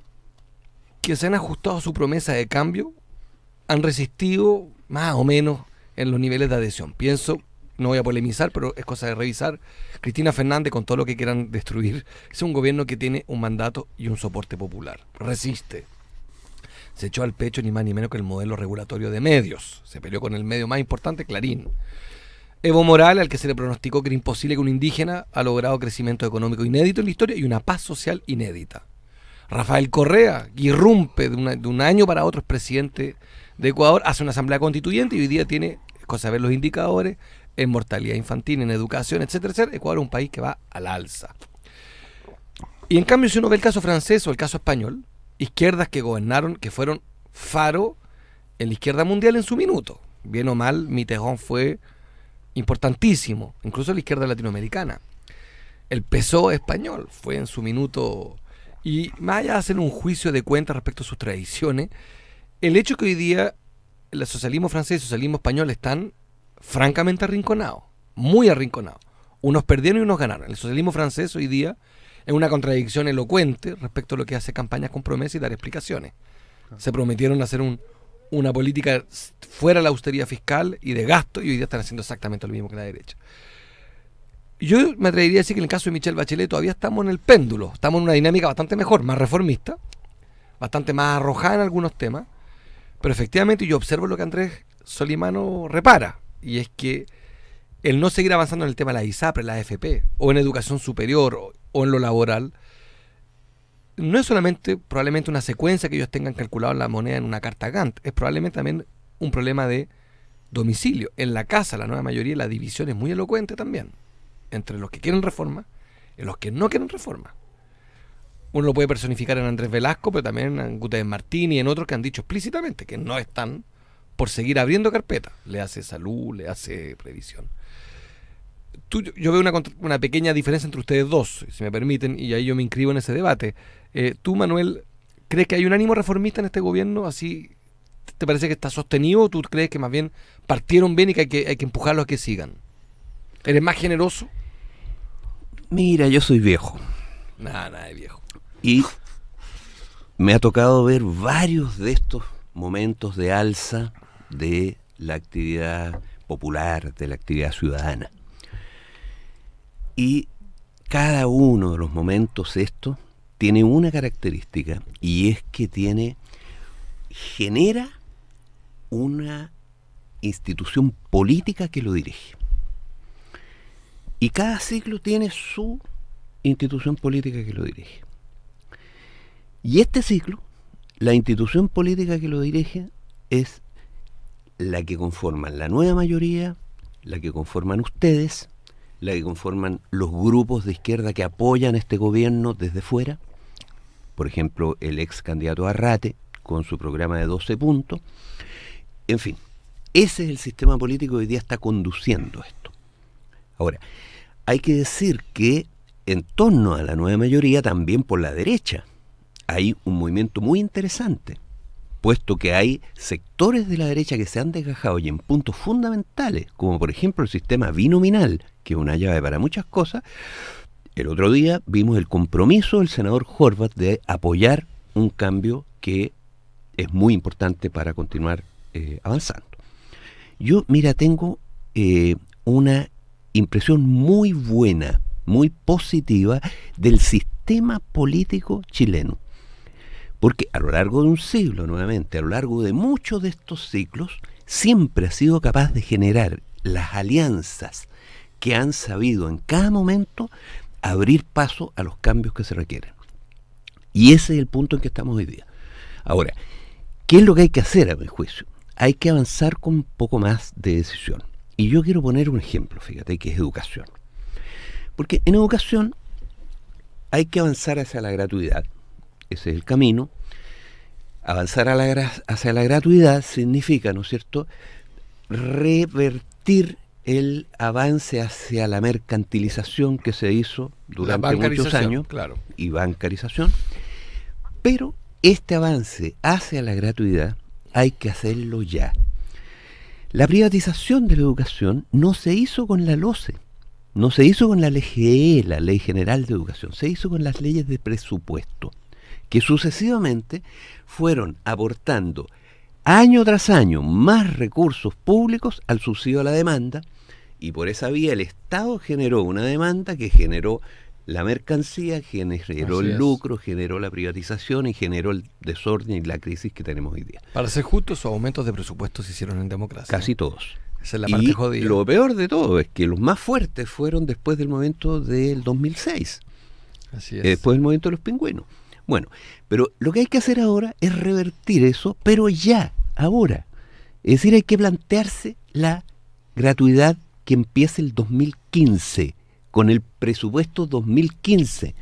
que se han ajustado a su promesa de cambio han resistido más o menos en los niveles de adhesión. Pienso, no voy a polemizar, pero es cosa de revisar. Cristina Fernández, con todo lo que quieran destruir, es un gobierno que tiene un mandato y un soporte popular. Resiste. Se echó al pecho ni más ni menos que el modelo regulatorio de medios. Se peleó con el medio más importante, Clarín. Evo Morales, al que se le pronosticó que era imposible que un indígena, ha logrado crecimiento económico inédito en la historia y una paz social inédita. Rafael Correa, que irrumpe de un año para otro, es presidente de Ecuador, hace una asamblea constituyente y hoy día tiene, cosa de ver los indicadores, en mortalidad infantil, en educación, etcétera, etcétera. Ecuador es un país que va al alza. Y en cambio, si uno ve el caso francés o el caso español, izquierdas que gobernaron, que fueron faro en la izquierda mundial en su minuto. Bien o mal, Mitterrand fue importantísimo, incluso la izquierda latinoamericana. El PSOE español fue en su minuto, y más allá de hacer un juicio de cuenta respecto a sus tradiciones, el hecho que hoy día el socialismo francés y el socialismo español están francamente arrinconados, muy arrinconados. Unos perdieron y unos ganaron. El socialismo francés hoy día es una contradicción elocuente respecto a lo que hace campañas con promesas y dar explicaciones. Se prometieron hacer una política fuera de la austeridad fiscal y de gasto, y hoy día están haciendo exactamente lo mismo que la derecha. Yo me atrevería a decir que en el caso de Michelle Bachelet todavía estamos en el péndulo, estamos en una dinámica bastante mejor, más reformista, bastante más arrojada en algunos temas, pero efectivamente yo observo lo que Andrés Solimano repara, y es que el no seguir avanzando en el tema de la ISAPRE, la AFP, o en educación superior, o en lo laboral, no es solamente probablemente una secuencia que ellos tengan calculado en la moneda en una carta Gantt, es probablemente también un problema de domicilio. En la casa, la nueva mayoría, la división es muy elocuente también, entre los que quieren reforma y los que no quieren reforma. Uno lo puede personificar en Andrés Velasco, pero también en Gutiérrez Martín y en otros que han dicho explícitamente que no están por seguir abriendo carpeta. Le hace salud, le hace previsión. Yo veo una pequeña diferencia entre ustedes dos, si me permiten, y ahí yo me inscribo en ese debate. Tú, Manuel, ¿crees que hay un ánimo reformista en este gobierno? ¿Así te parece que está sostenido, o tú crees que más bien partieron bien y que hay que empujarlos a que sigan? ¿Eres más generoso? Mira, yo soy viejo. Nada de viejo. Y me ha tocado ver varios de estos momentos de alza de la actividad popular, de la actividad ciudadana. Y cada uno de los momentos estos tiene una característica, y es que genera una institución política que lo dirige. Y cada ciclo tiene su institución política que lo dirige. Y este ciclo, la institución política que lo dirige es la que conforman la nueva mayoría, la que conforman ustedes, la que conforman los grupos de izquierda que apoyan este gobierno desde fuera. Por ejemplo, el ex candidato Arrate, con su programa de 12 puntos. En fin, ese es el sistema político que hoy día está conduciendo esto. Ahora, hay que decir que en torno a la nueva mayoría, también por la derecha, hay un movimiento muy interesante, puesto que hay sectores de la derecha que se han desgajado y en puntos fundamentales, como por ejemplo el sistema binominal, que es una llave para muchas cosas. El otro día vimos el compromiso del senador Horvath de apoyar un cambio que es muy importante para continuar avanzando. Yo, mira, tengo una impresión muy buena, muy positiva del sistema político chileno. Porque a lo largo de un siglo, nuevamente, a lo largo de muchos de estos ciclos, siempre ha sido capaz de generar las alianzas que han sabido en cada momento abrir paso a los cambios que se requieren. Y ese es el punto en que estamos hoy día. Ahora, ¿qué es lo que hay que hacer a mi juicio? Hay que avanzar con un poco más de decisión. Y yo quiero poner un ejemplo, fíjate, que es educación. Porque en educación hay que avanzar hacia la gratuidad. Ese es el camino. Avanzar hacia la gratuidad significa, ¿no es cierto?, revertir el avance hacia la mercantilización que se hizo durante muchos años, claro, y bancarización. Pero este avance hacia la gratuidad hay que hacerlo ya. La privatización de la educación no se hizo con la LOCE, no se hizo con la LGE, la Ley General de Educación, se hizo con las leyes de presupuesto, que sucesivamente fueron aportando año tras año más recursos públicos al subsidio a la demanda, y por esa vía el Estado generó una demanda que generó la mercancía, generó el lucro, generó la privatización y generó el desorden y la crisis que tenemos hoy día. Para ser justos, esos aumentos de presupuesto se hicieron en democracia. Casi todos. Esa es la parte jodida. Lo peor de todo es que los más fuertes fueron después del momento del 2006. Así es. Después del momento de los pingüinos. Bueno, pero lo que hay que hacer ahora es revertir eso, pero ya, ahora. Es decir, hay que plantearse la gratuidad que empiece el 2015, con el presupuesto 2015.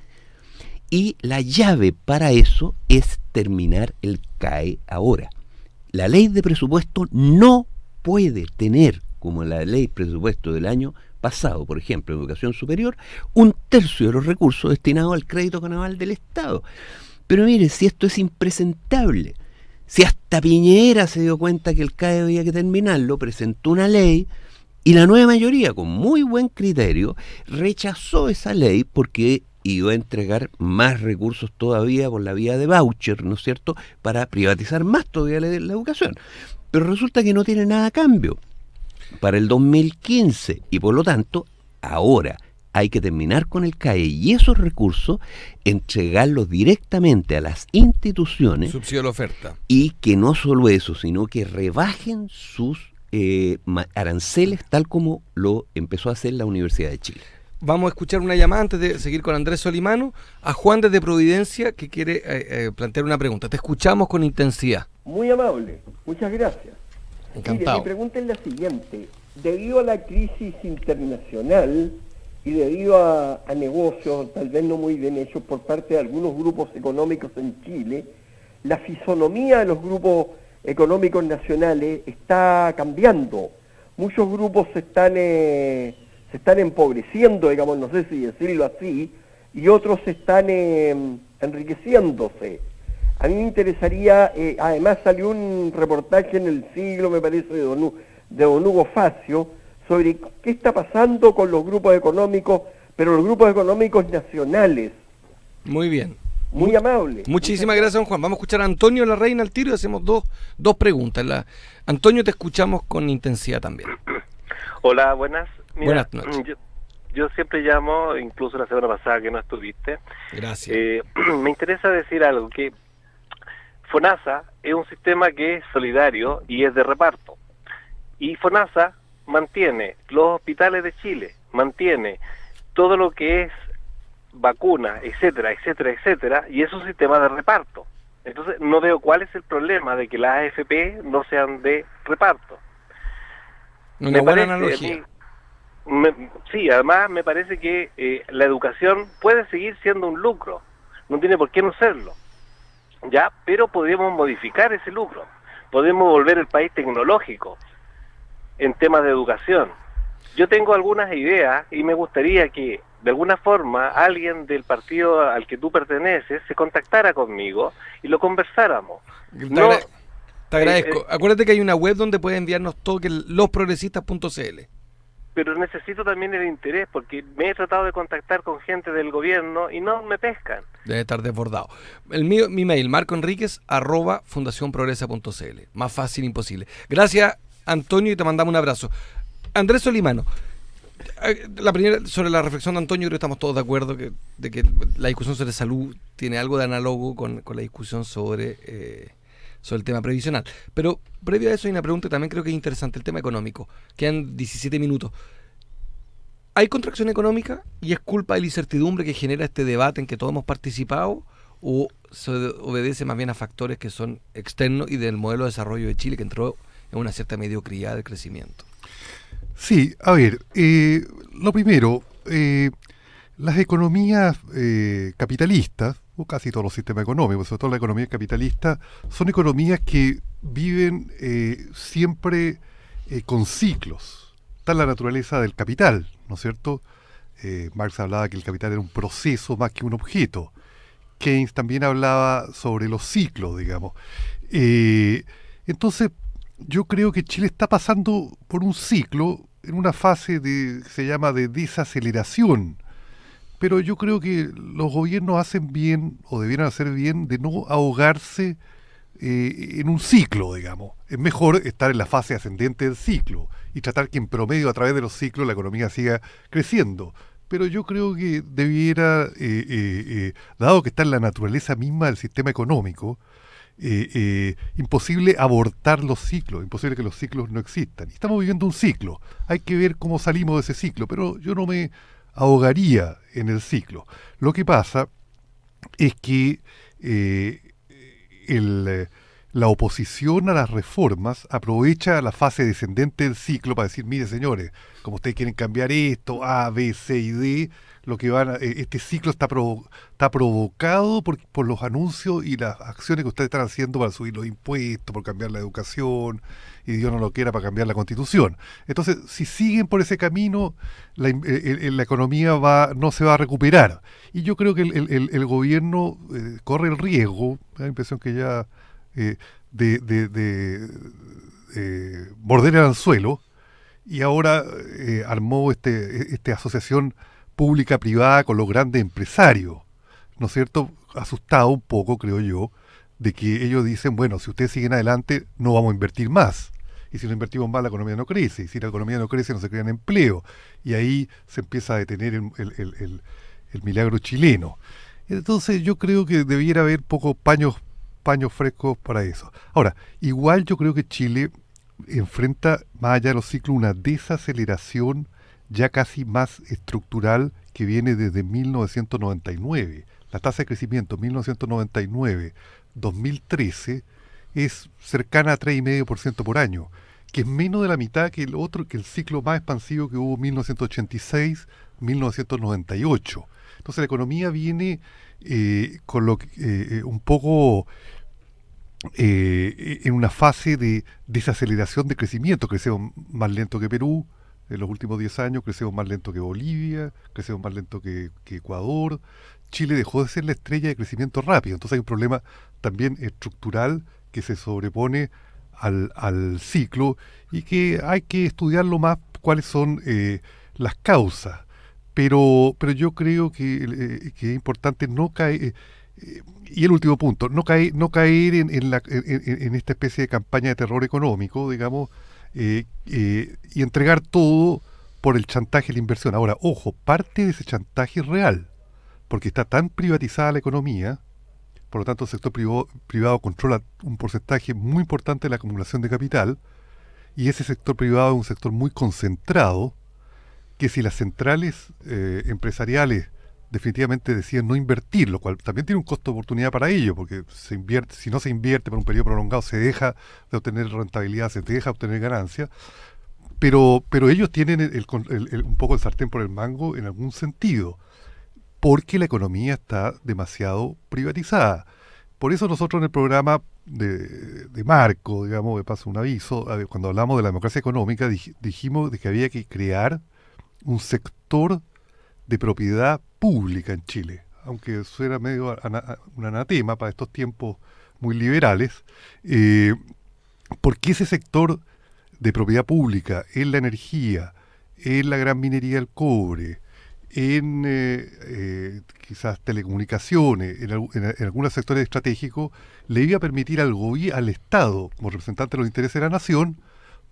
Y la llave para eso es terminar el CAE ahora. La ley de presupuesto no puede tener, como la ley de presupuesto del año pasado, por ejemplo, en educación superior, 1/3 de los recursos destinados al crédito carnaval del Estado. Pero mire, si esto es impresentable, si hasta Piñera se dio cuenta que el CAE había que terminarlo, presentó una ley y la nueva mayoría, con muy buen criterio, rechazó esa ley porque iba a entregar más recursos todavía por la vía de voucher, ¿no es cierto?, para privatizar más todavía la educación. Pero resulta que no tiene nada a cambio para el 2015 y por lo tanto ahora hay que terminar con el CAE y esos recursos entregarlos directamente a las instituciones. Subsidio a la oferta. Y que no solo eso, sino que rebajen sus aranceles tal como lo empezó a hacer la Universidad de Chile. Vamos a escuchar una llamada antes de seguir con Andrés Solimano, a Juan desde Providencia que quiere plantear una pregunta. Te escuchamos con intensidad. Muy amable, muchas gracias. Encantado. Mire, mi pregunta es la siguiente. Debido a la crisis internacional y debido a negocios tal vez no muy bien hechos por parte de algunos grupos económicos en Chile, la fisonomía de los grupos económicos nacionales está cambiando. Muchos grupos se están empobreciendo, digamos, no sé si decirlo así, y otros están enriqueciéndose. A mí me interesaría, además salió un reportaje en El Siglo, me parece, de don Hugo Facio, sobre qué está pasando con los grupos económicos, pero los grupos económicos nacionales. Muy bien. Muy amable. Muchísimas gracias, don Juan. Vamos a escuchar a Antonio Larreina al tiro y hacemos dos preguntas. Antonio, te escuchamos con intensidad también. Hola, buenas. Mira, buenas noches. Yo siempre llamo, incluso la semana pasada que no estuviste. Gracias. Me interesa decir algo, que FONASA es un sistema que es solidario y es de reparto. Y FONASA mantiene los hospitales de Chile, mantiene todo lo que es vacuna, etcétera, etcétera, etcétera, y es un sistema de reparto. Entonces no veo cuál es el problema de que las AFP no sean de reparto. Una buena analogía. Sí, además me parece que la educación puede seguir siendo un lucro, no tiene por qué no serlo, ya, pero podemos modificar ese lucro, podemos volver el país tecnológico en temas de educación. Yo tengo algunas ideas y me gustaría que de alguna forma alguien del partido al que tú perteneces se contactara conmigo y lo conversáramos. Te agradezco. Acuérdate que hay una web donde puedes enviarnos todo, que es losprogresistas.cl. Pero necesito también el interés, porque me he tratado de contactar con gente del gobierno y no me pescan. Debe estar desbordado. Mi mail, marcoenriquez@fundacionprogresa.cl. Más fácil imposible. Gracias, Antonio, y te mandamos un abrazo. Andrés Solimano, la primera, sobre la reflexión de Antonio, creo que estamos todos de acuerdo de que la discusión sobre salud tiene algo de análogo con la discusión sobre el tema previsional. Pero previo a eso hay una pregunta que también creo que es interesante, el tema económico. Quedan 17 minutos. ¿Hay contracción económica y es culpa de la incertidumbre que genera este debate en que todos hemos participado, o se obedece más bien a factores que son externos y del modelo de desarrollo de Chile, que entró en una cierta mediocridad de crecimiento? Sí, a ver, lo primero, las economías capitalistas, o casi todos los sistemas económicos, sobre todo la economía capitalista, son economías que viven siempre con ciclos. Está en la naturaleza del capital, ¿no es cierto? Marx hablaba que el capital era un proceso más que un objeto. Keynes también hablaba sobre los ciclos, digamos. Entonces, yo creo que Chile está pasando por un ciclo en una fase que se llama de desaceleración. Pero yo creo que los gobiernos hacen bien, o debieran hacer bien, de no ahogarse en un ciclo, digamos. Es mejor estar en la fase ascendente del ciclo y tratar que en promedio, a través de los ciclos, la economía siga creciendo. Pero yo creo que debiera, dado que está en la naturaleza misma del sistema económico, imposible abortar los ciclos, imposible que los ciclos no existan. Estamos viviendo un ciclo, hay que ver cómo salimos de ese ciclo, pero yo no me ahogaría en el ciclo. Lo que pasa es que la oposición a las reformas aprovecha la fase descendente del ciclo para decir, mire señores, como ustedes quieren cambiar esto, A, B, C y D, lo que este ciclo está provocado por los anuncios y las acciones que ustedes están haciendo para subir los impuestos, por cambiar la educación, y Dios no lo quiera, para cambiar la Constitución. Entonces, si siguen por ese camino, la economía no se va a recuperar. Y yo creo que el gobierno corre el riesgo, me da la impresión que ya morder el anzuelo, y ahora armó esta asociación pública-privada con los grandes empresarios, ¿no es cierto? Asustado un poco, creo yo, de que ellos dicen, bueno, si ustedes siguen adelante, no vamos a invertir más. Y si no invertimos más, la economía no crece. Y si la economía no crece, no se crean empleo. Y ahí se empieza a detener el milagro chileno. Entonces yo creo que debiera haber pocos paños frescos para eso. Ahora, igual yo creo que Chile enfrenta, más allá de los ciclos, una desaceleración ya casi más estructural que viene desde 1999. La tasa de crecimiento 1999-2013 es cercana a 3,5% por año, que es menos de la mitad que el ciclo más expansivo que hubo 1986-1998. Entonces la economía viene con un poco en una fase de desaceleración de crecimiento. Crecemos más lento que Perú en los últimos 10 años, crecemos más lento que Bolivia, crecemos más lento que Ecuador. Chile dejó de ser la estrella de crecimiento rápido. Entonces hay un problema también estructural que se sobrepone al ciclo y que hay que estudiarlo más cuáles son las causas. Pero yo creo que es importante no caer, y el último punto, no caer en esta especie de campaña de terror económico, digamos, y entregar todo por el chantaje de la inversión. Ahora, ojo, parte de ese chantaje es real, porque está tan privatizada la economía, por lo tanto el sector privado controla un porcentaje muy importante de la acumulación de capital, y ese sector privado es un sector muy concentrado, que si las centrales empresariales definitivamente deciden no invertir, lo cual también tiene un costo de oportunidad para ello, porque si no se invierte por un periodo prolongado, se deja de obtener rentabilidad, se deja de obtener ganancia, pero ellos tienen un poco el sartén por el mango en algún sentido, porque la economía está demasiado privatizada. Por eso nosotros en el programa de Marco, digamos, de paso un aviso, cuando hablamos de la democracia económica, dijimos de que había que crear un sector de propiedad pública en Chile, aunque suena medio un anatema para estos tiempos muy liberales, porque ese sector de propiedad pública en la energía, en la gran minería del cobre, en quizás telecomunicaciones, en algunos sectores estratégicos, le iba a permitir al Estado, como representante de los intereses de la nación,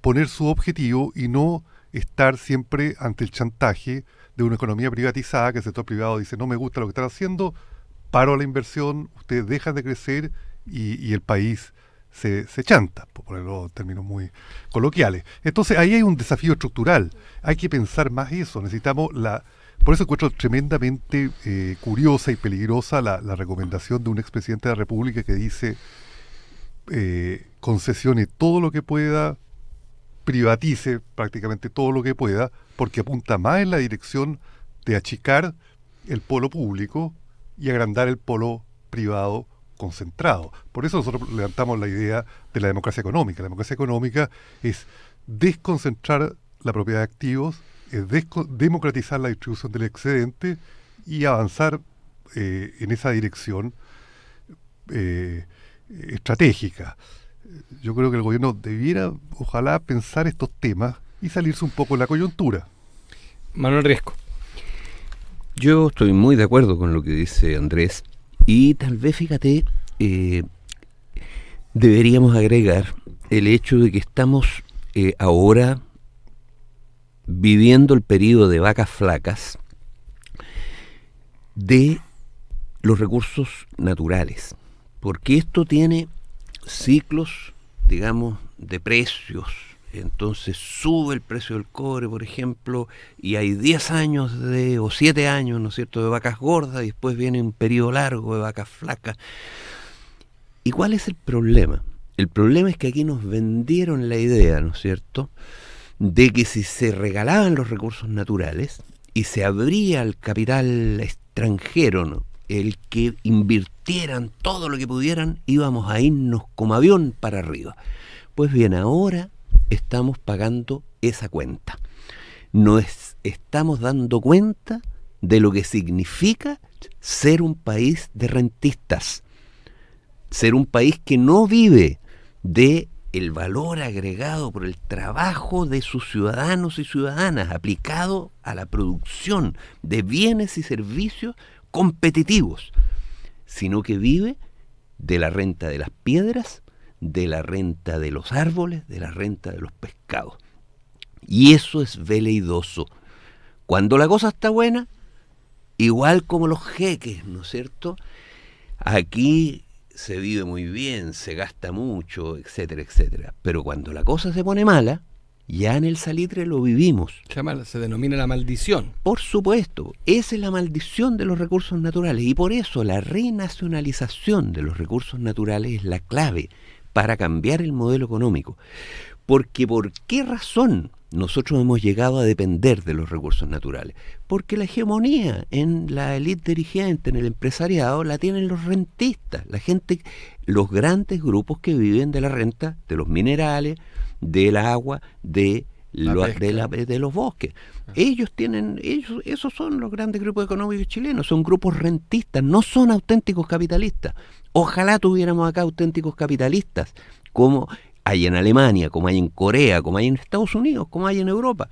poner su objetivo y no estar siempre ante el chantaje de una economía privatizada, que el sector privado dice, no me gusta lo que están haciendo, paro la inversión, ustedes dejan de crecer y el país se chanta, por ponerlo en términos muy coloquiales. Entonces ahí hay un desafío estructural, hay que pensar más eso, necesitamos por eso encuentro tremendamente curiosa y peligrosa la recomendación de un expresidente de la República que dice concesione todo lo que pueda, privatice prácticamente todo lo que pueda, porque apunta más en la dirección de achicar el polo público y agrandar el polo privado concentrado. Por eso nosotros levantamos la idea de la democracia económica. La democracia económica es desconcentrar la propiedad de activos, es democratizar la distribución del excedente y avanzar en esa dirección estratégica. Yo creo que el gobierno debiera, ojalá, pensar estos temas y salirse un poco de la coyuntura. Manuel Riesco. Yo estoy muy de acuerdo con lo que dice Andrés y tal vez, fíjate, deberíamos agregar el hecho de que estamos ahora viviendo el periodo de vacas flacas de los recursos naturales, porque esto tiene ciclos, digamos, de precios. Entonces sube el precio del cobre, por ejemplo, y hay 10 años o 7 años, ¿no es cierto?, de vacas gordas, y después viene un periodo largo de vacas flacas. ¿Y cuál es el problema? El problema es que aquí nos vendieron la idea, ¿no es cierto?, de que si se regalaban los recursos naturales y se abría al capital extranjero, ¿no?, el que invirtieran todo lo que pudieran, íbamos a irnos como avión para arriba. Pues bien, ahora estamos pagando esa cuenta. Estamos dando cuenta de lo que significa ser un país de rentistas, ser un país que no vive de el valor agregado por el trabajo de sus ciudadanos y ciudadanas aplicado a la producción de bienes y servicios competitivos, sino que vive de la renta de las piedras, de la renta de los árboles, de la renta de los pescados. Y eso es veleidoso. Cuando la cosa está buena, igual como los jeques, ¿no es cierto?, aquí se vive muy bien, se gasta mucho, etcétera, etcétera. Pero cuando la cosa se pone mala, ya en el salitre lo vivimos. Se denomina la maldición. Por supuesto, esa es la maldición de los recursos naturales, y por eso la renacionalización de los recursos naturales es la clave para cambiar el modelo económico. Porque ¿por qué razón nosotros hemos llegado a depender de los recursos naturales? Porque la hegemonía en la élite dirigente, en el empresariado, la tienen los rentistas, la gente, los grandes grupos que viven de la renta, de los minerales, del agua, de los bosques. Esos son los grandes grupos económicos chilenos, son grupos rentistas, no son auténticos capitalistas. Ojalá tuviéramos acá auténticos capitalistas, como hay en Alemania, como hay en Corea, como hay en Estados Unidos, como hay en Europa.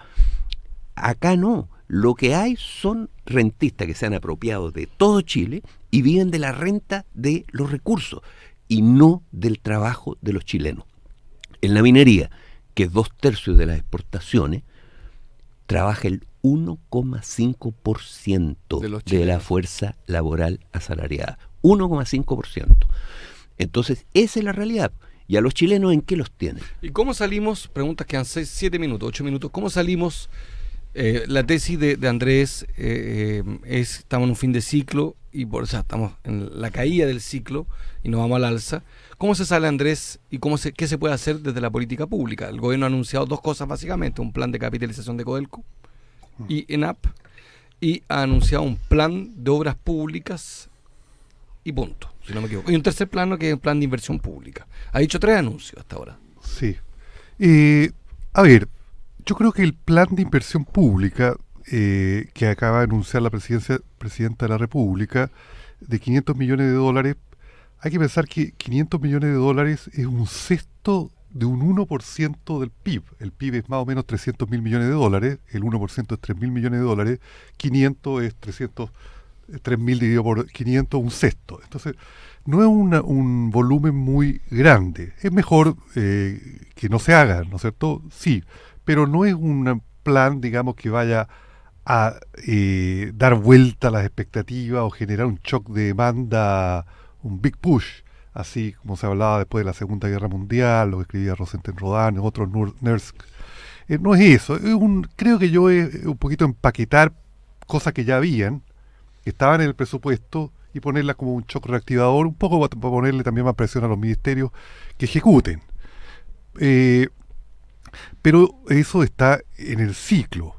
Acá no. Lo que hay son rentistas que se han apropiado de todo Chile y viven de la renta de los recursos y no del trabajo de los chilenos. En la minería, que es 2/3 de las exportaciones, trabaja el 1,5% de la fuerza laboral asalariada. 1,5%. Entonces, esa es la realidad. ¿Y a los chilenos en qué los tienen? ¿Y cómo salimos? Preguntas que han 7 minutos, 8 minutos. ¿Cómo salimos? La tesis de Andrés estamos en un fin de ciclo y estamos en la caída del ciclo y nos vamos al alza. ¿Cómo se sale, Andrés, y qué se puede hacer desde la política pública? El gobierno ha anunciado 2 cosas básicamente: un plan de capitalización de Codelco y ENAP, y ha anunciado un plan de obras públicas y punto, si no me equivoco. Y un tercer plano, que es el plan de inversión pública. Ha dicho 3 anuncios hasta ahora. Sí. A ver, yo creo que el plan de inversión pública que acaba de anunciar la presidenta de la República, de $500 millones, hay que pensar que $500 millones es un sexto de un 1% del PIB. El PIB es más o menos $300.000 millones, el 1% es $3.000 millones, 500 es 3.000 dividido por 500, un sexto. Entonces, no es un volumen muy grande. Es mejor que no se haga, ¿no es cierto? Sí, pero no es un plan, digamos, que vaya a dar vuelta a las expectativas o generar un shock de demanda, un big push, así como se hablaba después de la Segunda Guerra Mundial, lo que escribía Rosenthal-Rodin, otros nerds. No es eso, creo que yo es un poquito empaquetar cosas que ya habían, que estaban en el presupuesto, y ponerlas como un shock reactivador, un poco para ponerle también más presión a los ministerios que ejecuten. Pero eso está en el ciclo.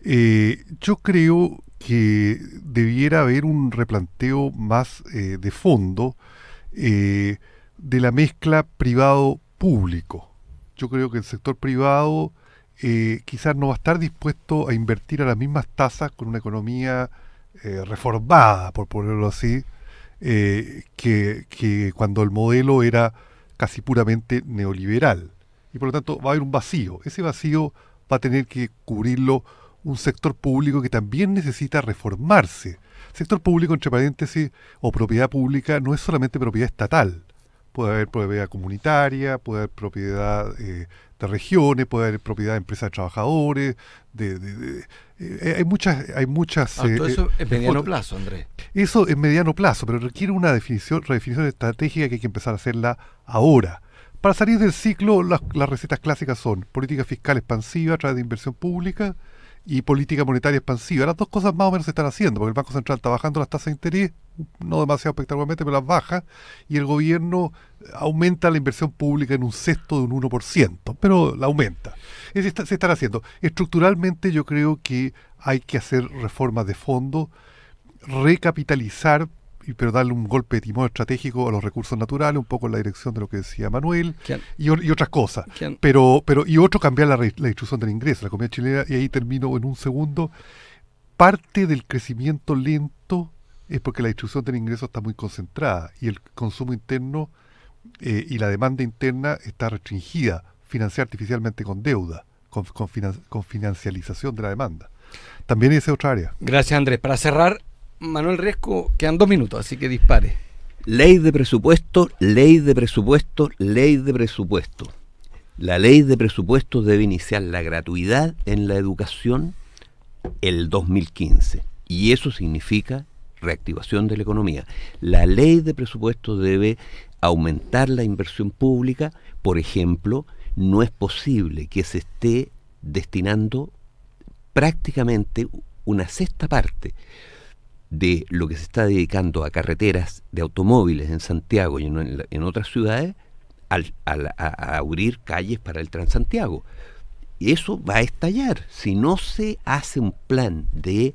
Yo creo que debiera haber un replanteo más de fondo de la mezcla privado-público. Yo creo que el sector privado quizás no va a estar dispuesto a invertir a las mismas tasas con una economía reformada, por ponerlo así, que cuando el modelo era casi puramente neoliberal. Y por lo tanto va a haber un vacío. Ese vacío va a tener que cubrirlo un sector público que también necesita reformarse. Sector público, entre paréntesis, o propiedad pública, no es solamente propiedad estatal. Puede haber propiedad comunitaria, puede haber propiedad de regiones, puede haber propiedad de empresas de trabajadores, hay muchas. Todo eso es mediano plazo, Andrés. Eso es mediano plazo, pero requiere una redefinición estratégica que hay que empezar a hacerla ahora. Para salir del ciclo, las recetas clásicas son política fiscal expansiva a través de inversión pública y política monetaria expansiva. Las dos cosas más o menos se están haciendo, porque el Banco Central está bajando las tasas de interés, no demasiado espectacularmente, pero las baja, y el gobierno aumenta la inversión pública en un sexto de un 1%, pero la aumenta. Se están haciendo. Estructuralmente yo creo que hay que hacer reformas de fondo, recapitalizar, pero darle un golpe de timón estratégico a los recursos naturales, un poco en la dirección de lo que decía Manuel, y otras cosas. Y otro, cambiar la distribución del ingreso, la economía chilena, y ahí termino en un segundo. Parte del crecimiento lento es porque la distribución del ingreso está muy concentrada, y el consumo interno y la demanda interna está restringida, financiada artificialmente con deuda, con financialización de la demanda. También esa es otra área. Gracias, Andrés. Para cerrar, Manuel Riesco, quedan 2 minutos, así que dispare. Ley de presupuesto, ley de presupuesto, ley de presupuesto. La ley de presupuesto debe iniciar la gratuidad en la educación el 2015. Y eso significa reactivación de la economía. La ley de presupuesto debe aumentar la inversión pública. Por ejemplo, no es posible que se esté destinando prácticamente una sexta parte de lo que se está dedicando a carreteras de automóviles en Santiago y en otras ciudades a abrir calles para el Transantiago. Y eso va a estallar. Si no se hace un plan de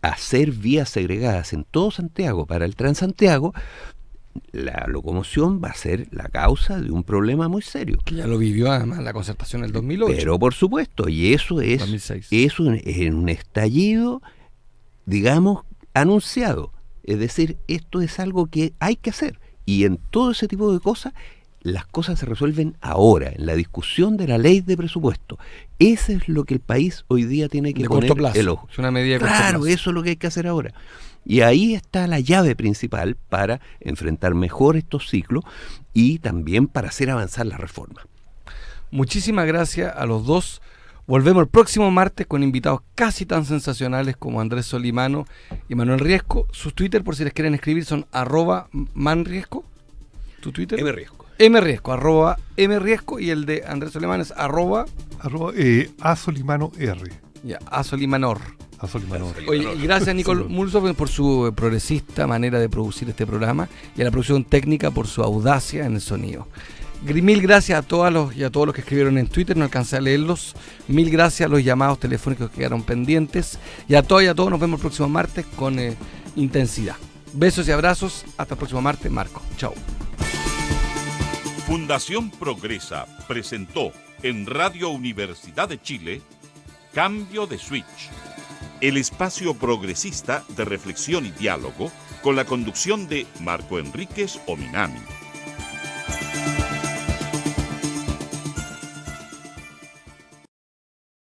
hacer vías segregadas en todo Santiago para el Transantiago, la locomoción va a ser la causa de un problema muy serio. Que ya lo vivió además la concertación del 2008. Pero por supuesto, y eso es 2006. Eso es un estallido, digamos, anunciado. Es decir, esto es algo que hay que hacer. Y en todo ese tipo de cosas, las cosas se resuelven ahora, en la discusión de la ley de presupuesto. Eso es lo que el país hoy día tiene que poner el ojo. Es una medida de corto Claro, plazo. eso es lo que hay que hacer ahora. Y ahí está la llave principal para enfrentar mejor estos ciclos y también para hacer avanzar la reforma. Muchísimas gracias a los dos. Volvemos el próximo martes con invitados casi tan sensacionales como Andrés Solimano y Manuel Riesco. Sus Twitter, por si les quieren escribir, son @manriesco. ¿Tu Twitter? mriesco. @mriesco, y el de Andrés Solimano es @asolimano R. Ya, @solimanor. Asolimano R. Oye, y gracias a Nicole Mulsov por su progresista manera de producir este programa y a la producción técnica por su audacia en el sonido. Mil gracias a todos y a todos los que escribieron en Twitter, no alcancé a leerlos. Mil gracias a los llamados telefónicos que quedaron pendientes. Y a todos nos vemos el próximo martes con intensidad. Besos y abrazos. Hasta el próximo martes. Marco. Chao. Fundación Progresa presentó en Radio Universidad de Chile Cambio de Switch, el espacio progresista de reflexión y diálogo con la conducción de Marco Enríquez Ominami.